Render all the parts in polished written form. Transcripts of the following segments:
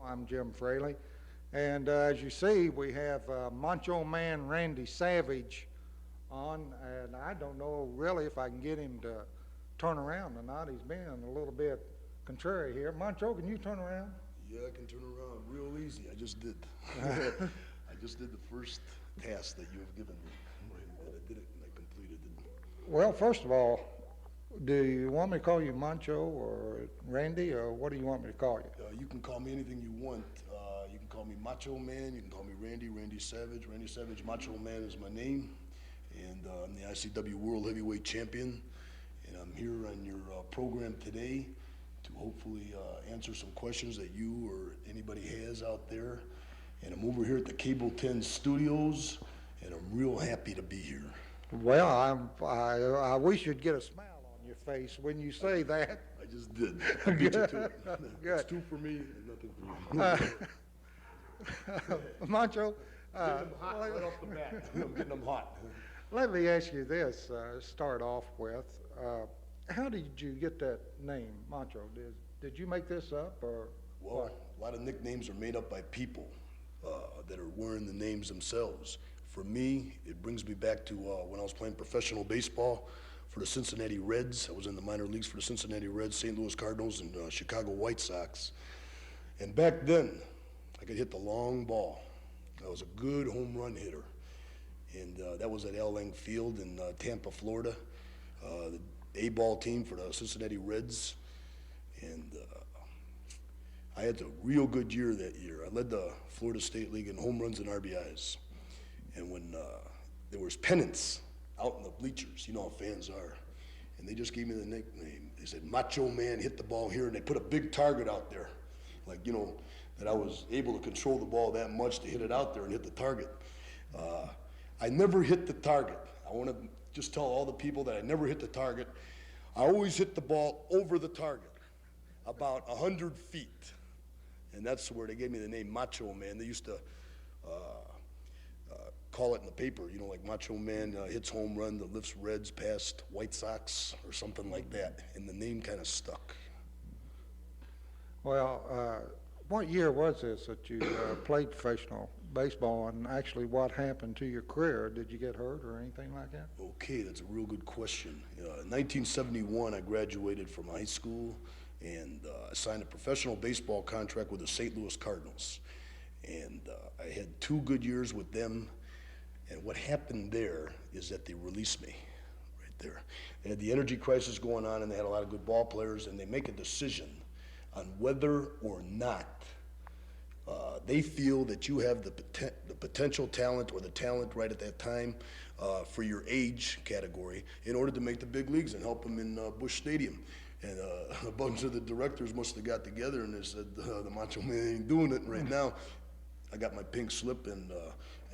I'm Jim Frailie. And as you see, we have Macho Man Randy Savage on, and I don't know really if I can get him to turn around or not. He's being a little bit contrary here. Macho, can you turn around? Yeah, I can turn around real easy. I just did. I just did the first task that you have given me. And I did it and I completed it. Well, first of all, do you want me to call you Macho or Randy, or what do you want me to call you? You can call me anything you want. You can call me Macho Man. You can call me Randy Savage. Randy Savage, Macho Man is my name. And I'm the ICW World Heavyweight Champion. And I'm here on your program today to hopefully answer some questions that you or anybody has out there. And I'm over here at the Cable 10 Studios, and I'm real happy to be here. Well, I wish you'd get a smile on your face when you say that. I just did. I beat you to it. Good. It's 2 for me and nothing for you. Macho, getting them hot right off the bat. I'm getting them hot. let me ask you this, start off with. How did you get that name, Macho? Did you make this up, or Well, what? a lot of nicknames are made up by people that are wearing the names themselves. For me, it brings me back to when I was playing professional baseball for the Cincinnati Reds. I was in the minor leagues for the Cincinnati Reds, St. Louis Cardinals, and Chicago White Sox. And back then, I could hit the long ball. I was a good home run hitter. And that was at Al Lang Field in Tampa, Florida. The A-ball team for the Cincinnati Reds. And I had a real good year that year. I led the Florida State League in home runs and RBIs. And when there was pennants out in the bleachers, you know how fans are, and they just gave me the nickname. They said, Macho Man hit the ball here, and they put a big target out there. Like, you know, that I was able to control the ball that much to hit it out there and hit the target. I never hit the target. I want to just tell all the people that I never hit the target. I always hit the ball over the target, about 100 feet. And that's where they gave me the name Macho Man. They used to call it in the paper, you know, like Macho Man hits home run that lifts Reds past White Sox or something like that. And the name kind of stuck. Well, what year was this that you played professional baseball, and actually what happened to your career? Did you get hurt or anything like that? Okay, that's a real good question. In 1971, I graduated from high school and I signed a professional baseball contract with the St. Louis Cardinals. And I had 2 good years with them. And what happened there is that they released me right there. They had the energy crisis going on, and they had a lot of good ball players, and they make a decision on whether or not they feel that you have the potential talent or the talent right at that time for your age category in order to make the big leagues and help them in Busch Stadium. And a bunch of the directors must have got together and they said, the Macho Man ain't doing it right now. I got my pink slip and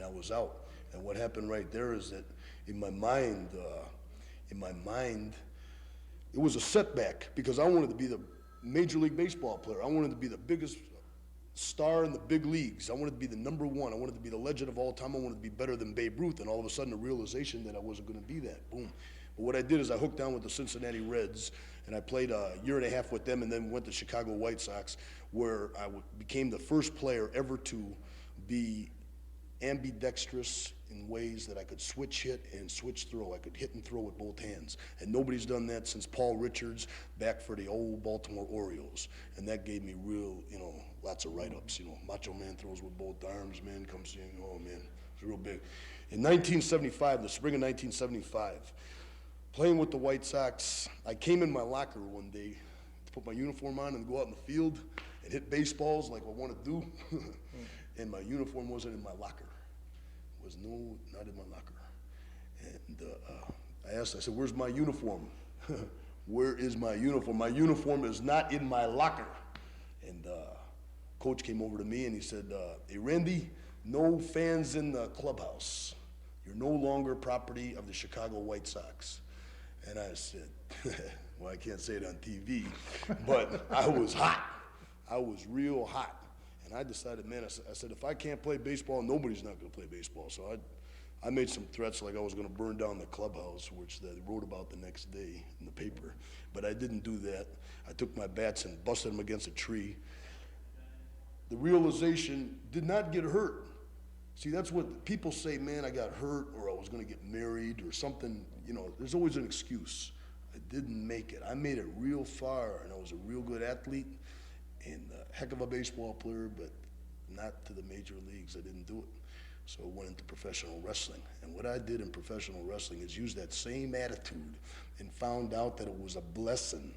I was out. And what happened right there is that in my mind, it was a setback because I wanted to be the Major League Baseball player. I wanted to be the biggest star in the big leagues. I wanted to be the #1. I wanted to be the legend of all time. I wanted to be better than Babe Ruth. And all of a sudden, the realization that I wasn't going to be that. Boom. But what I did is I hooked down with the Cincinnati Reds, and I played a year and a half with them, and then went to Chicago White Sox, where I became the first player ever to be ambidextrous in ways that I could switch hit and switch throw. I could hit and throw with both hands. And nobody's done that since Paul Richards back for the old Baltimore Orioles. And that gave me real, you know, lots of write-ups. You know, Macho Man throws with both arms, man, comes in, oh man, it's real big. In 1975, the spring of 1975, playing with the White Sox, I came in my locker one day to put my uniform on and go out in the field and hit baseballs like I want to do. And my uniform wasn't in my locker. Was not in my locker. And I asked, I said, where's my uniform? Where is my uniform? My uniform is not in my locker. And coach came over to me and he said, hey, Randy, no fans in the clubhouse. You're no longer property of the Chicago White Sox. And I said, well, I can't say it on TV, but I was hot. I was real hot. And I decided, man, I said, if I can't play baseball, nobody's not going to play baseball. So I made some threats like I was going to burn down the clubhouse, which they wrote about the next day in the paper. But I didn't do that. I took my bats and busted them against a tree. The realization, did not get hurt. See, that's what people say, man, I got hurt, or I was gonna get married, or something, you know, there's always an excuse. I didn't make it. I made it real far, and I was a real good athlete, and a heck of a baseball player, but not to the major leagues. I didn't do it. So I went into professional wrestling. And what I did in professional wrestling is use that same attitude and found out that it was a blessing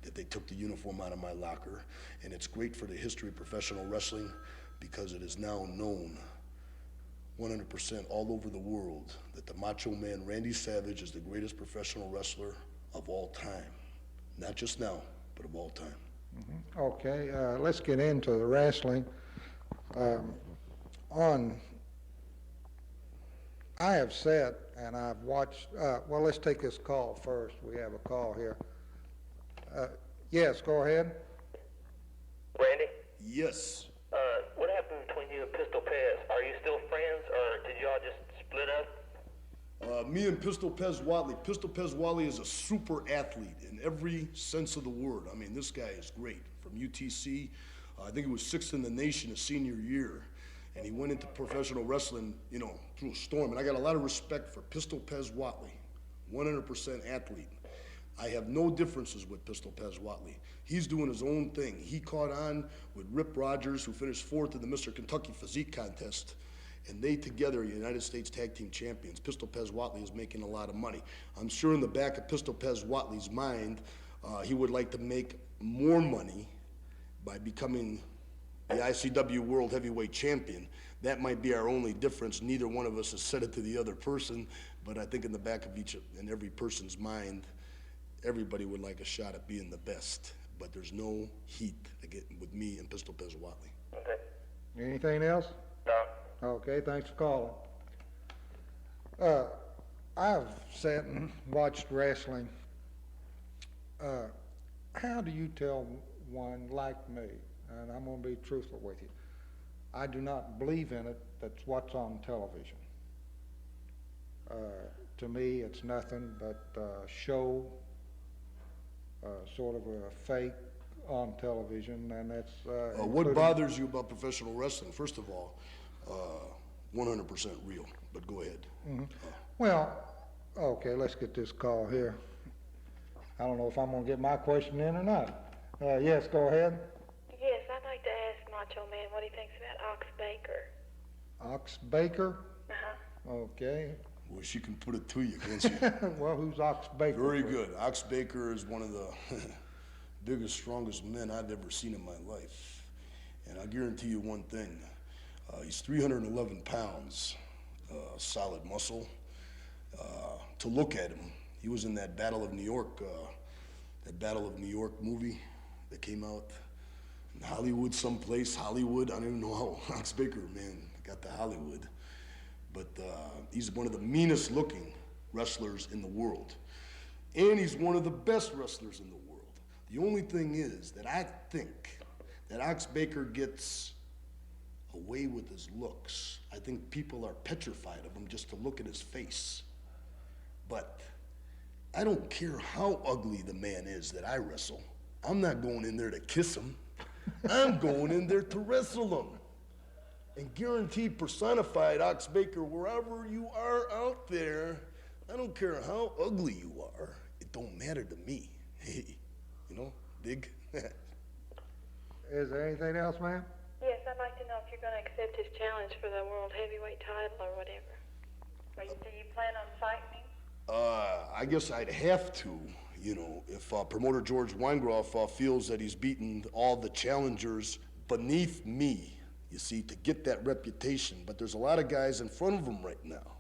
that they took the uniform out of my locker. And it's great for the history of professional wrestling because it is now known 100% all over the world that the Macho Man Randy Savage is the greatest professional wrestler of all time. Not just now, but of all time. Mm-hmm. Okay, let's get into the wrestling. I have sat and I've watched, well, let's take this call first. We have a call here. Yes, go ahead. Randy, Yes. what happened between you and Pistol Pez? Are you still friends, or did y'all just split up? Me and Pistol Pez Watley. Pistol Pez Watley is a super athlete in every sense of the word. I mean, this guy is great. From UTC, I think he was 6th in the nation his senior year. And he went into professional wrestling, you know, through a storm. And I got a lot of respect for Pistol Pez Watley, 100% athlete. I have no differences with Pistol Pez Watley. He's doing his own thing. He caught on with Rip Rogers, who finished 4th in the Mr. Kentucky Physique Contest. And they together are United States Tag Team Champions. Pistol Pez Watley is making a lot of money. I'm sure in the back of Pistol Pez Watley's mind, he would like to make more money by becoming the ICW World Heavyweight Champion. That might be our only difference. Neither one of us has said it to the other person, but I think in the back of each and every person's mind, everybody would like a shot at being the best. But there's no heat with me and Pistol Pez Watley. Okay. Anything else? No. Okay, thanks for calling. I've sat and watched wrestling. How do you tell one like me, and I'm going to be truthful with you, I do not believe in it, that's what's on television. To me, it's nothing but show, sort of a fake on television, and that's... What bothers you about professional wrestling? First of all, 100% real, but go ahead. Mm-hmm. Well, okay, let's get this call here. I don't know if I'm going to get my question in or not. Yes, go ahead. Yes, I'd like to ask Macho Man what he thinks about Ox Baker. Ox Baker? Uh-huh. Okay. Well, she can put it to you, can't she? Well, who's Ox Baker? Very good. Ox Baker is one of the biggest, strongest men I've ever seen in my life. And I guarantee you one thing. He's 311 pounds, solid muscle. To look at him, he was in that Battle of New York movie that came out in Hollywood someplace. Hollywood, I don't even know how Ox Baker, man, got to Hollywood. But he's one of the meanest looking wrestlers in the world. And he's one of the best wrestlers in the world. The only thing is that I think that Ox Baker gets away with his looks. I think people are petrified of him just to look at his face. But I don't care how ugly the man is that I wrestle. I'm not going in there to kiss him. I'm going in there to wrestle him. And guaranteed personified Ox Baker, wherever you are out there, I don't care how ugly you are, it don't matter to me. Hey, you know, dig? Is there anything else, ma'am? Yes, I'd like to know if you're going to accept his challenge for the World Heavyweight title or whatever. Do you plan on fighting him? I guess I'd have to, you know, if promoter George Weingroff feels that he's beaten all the challengers beneath me, you see, to get that reputation. But there's a lot of guys in front of him right now.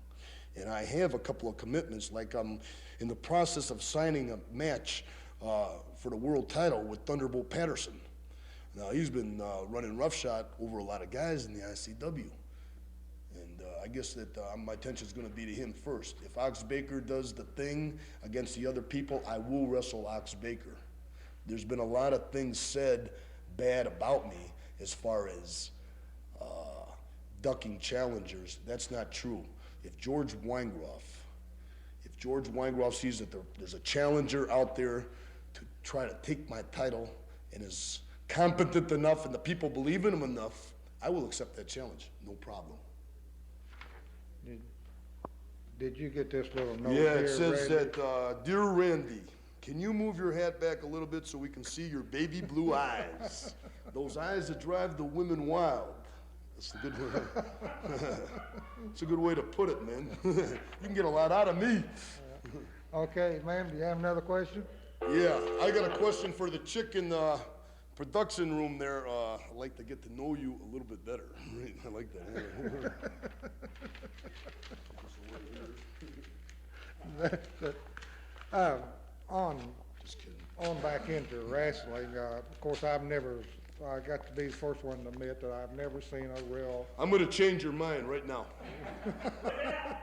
And I have a couple of commitments, like I'm in the process of signing a match for the world title with Thunderbolt Patterson. Now, he's been running roughshod over a lot of guys in the ICW. And I guess that my attention's gonna be to him first. If Ox Baker does the thing against the other people, I will wrestle Ox Baker. There's been a lot of things said bad about me as far as ducking challengers. That's not true. If George Weingroff sees that there's a challenger out there to try to take my title and is competent enough and the people believe in him enough, I will accept that challenge, no problem. Did you get this little note Yeah, here, it says Randy? that, Dear Randy, can you move your hat back a little bit so we can see your baby blue eyes? Those eyes that drive the women wild. That's a good way. It's a good way to put it, man. You can get a lot out of me. Okay, ma'am, do you have another question? Yeah, I got a question for the chick in the production room there. I'd like to get to know you a little bit better. I like that. Just kidding. On back into wrestling, of course, I got to be the first one to admit that I've never seen a real. I'm going to change your mind right now.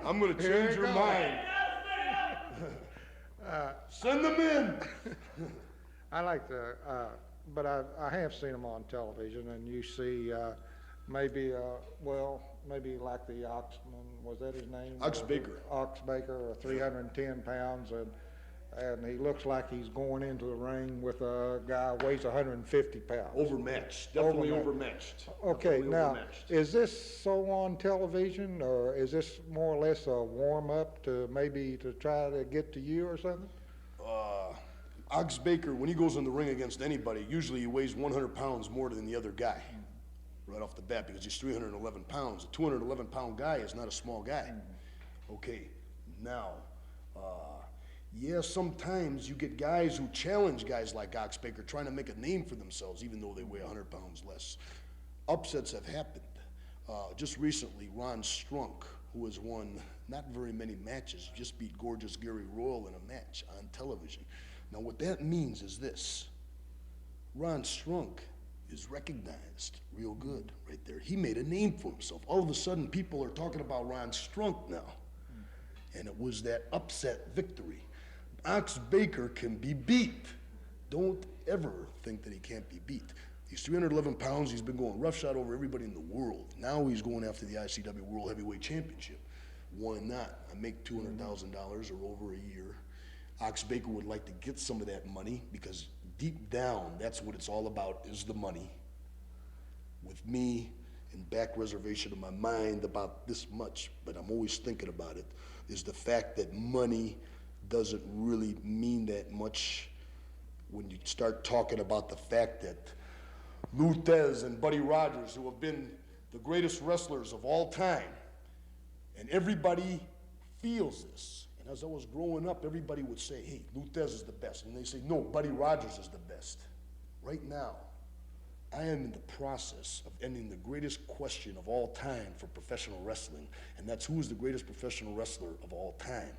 I'm going to Here change you your go. mind. Send them in. I like to, but I have seen them on television, and you see maybe like the Oxman, was that his name? Ox Baker. Ox Baker, 310 pounds, and he looks like he's going into the ring with a guy who weighs 150 pounds. Overmatched. Definitely overmatched. Okay, Definitely now, overmatched. is this so on television, or is this more or less a warm-up to maybe to try to get to you or something? Ox Baker, when he goes in the ring against anybody, usually he weighs 100 pounds more than the other guy right off the bat because he's 311 pounds. A 211-pound guy is not a small guy. Okay, now, yeah, sometimes you get guys who challenge guys like Ox Baker trying to make a name for themselves even though they weigh 100 pounds less. Upsets have happened. Just recently, Ron Strunk, who has won not very many matches, just beat gorgeous Gary Royal in a match on television. Now, what that means is this. Ron Strunk is recognized real good right there. He made a name for himself. All of a sudden, people are talking about Ron Strunk now. And it was that upset victory. Ox Baker can be beat. Don't ever think that he can't be beat. He's 311 pounds. He's been going roughshod over everybody in the world. Now he's going after the ICW World Heavyweight Championship. Why not? I make $200,000 or over a year. Ox Baker would like to get some of that money because deep down, that's what it's all about, is the money. With me in back reservation of my mind about this much, but I'm always thinking about it, is the fact that money doesn't really mean that much when you start talking about the fact that Luthez and Buddy Rogers, who have been the greatest wrestlers of all time, and everybody feels this. And as I was growing up, everybody would say, hey, Luthez is the best. And they say, no, Buddy Rogers is the best. Right now, I am in the process of ending the greatest question of all time for professional wrestling, and that's who is the greatest professional wrestler of all time.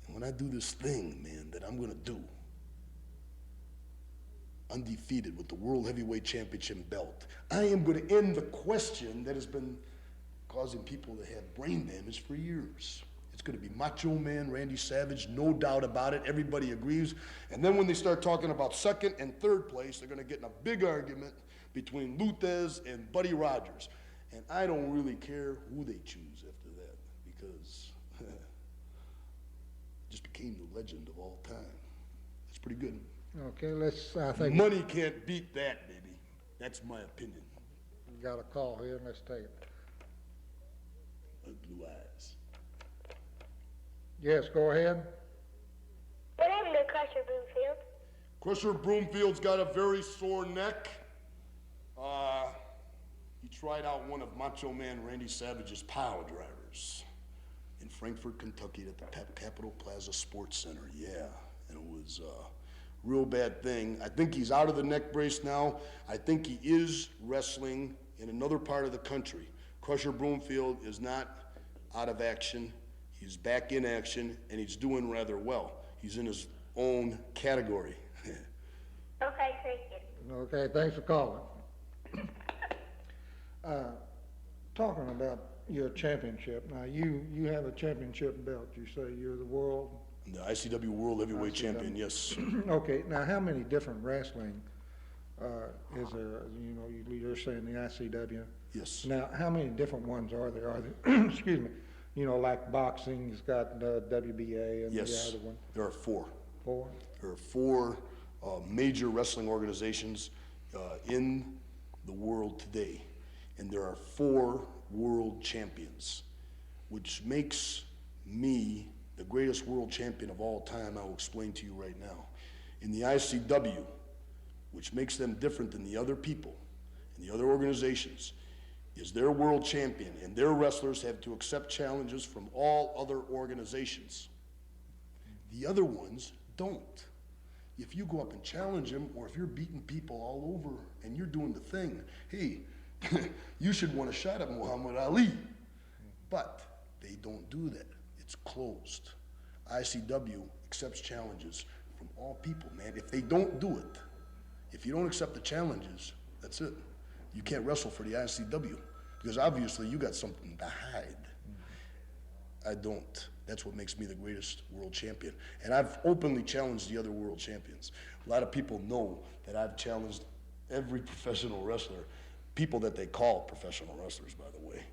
And when I do this thing, man, that I'm gonna do, undefeated with the World Heavyweight Championship belt, I am gonna end the question that has been causing people to have brain damage for years. It's gonna be Macho Man Randy Savage, no doubt about it. Everybody agrees. And then when they start talking about second and third place, they're gonna get in a big argument between Luthez and Buddy Rogers. And I don't really care who they choose after that because it just became the legend of all time. It's pretty good. Okay, I think Money can't beat that, baby. That's my opinion. we got a call here, let's take it. Blue eyes. Yes, go ahead. What happened to Crusher Broomfield? Crusher Broomfield's got a very sore neck. He tried out one of Macho Man Randy Savage's power drivers in Frankfort, Kentucky at the Capitol Plaza Sports Center. Yeah, and it was a real bad thing. I think he's out of the neck brace now. I think he is wrestling in another part of the country. Crusher Broomfield is not out of action. He's back in action, and he's doing rather well. He's in his own category. Okay, thank you. Okay, thanks for calling. Talking about your championship, now you have a championship belt. You say you're the world. The ICW World Heavyweight ICW. Champion, yes. Okay, now how many different wrestling is there? You know, you're saying the ICW. Yes. Now, how many different ones are there? Are there? Excuse me. You know, like boxing's got WBA and Yes, the other one. there are four. Four. There are four major wrestling organizations. in the world today, and there are 4 world champions, which makes me the greatest world champion of all time. I will explain to you right now. In the ICW, which makes them different than the other people and the other organizations, is their world champion, and their wrestlers have to accept challenges from all other organizations. The other ones don't. If you go up and challenge them, or if you're beating people all over and you're doing the thing, hey, you should want a shot at Muhammad Ali. But they don't do that. It's closed. ICW accepts challenges from all people, man. If they don't do it, if you don't accept the challenges, that's it. You can't wrestle for the ICW, because obviously you got something to hide. I don't. That's what makes me the greatest world champion. And I've openly challenged the other world champions. A lot of people know that I've challenged every professional wrestler, people that they call professional wrestlers, by the way.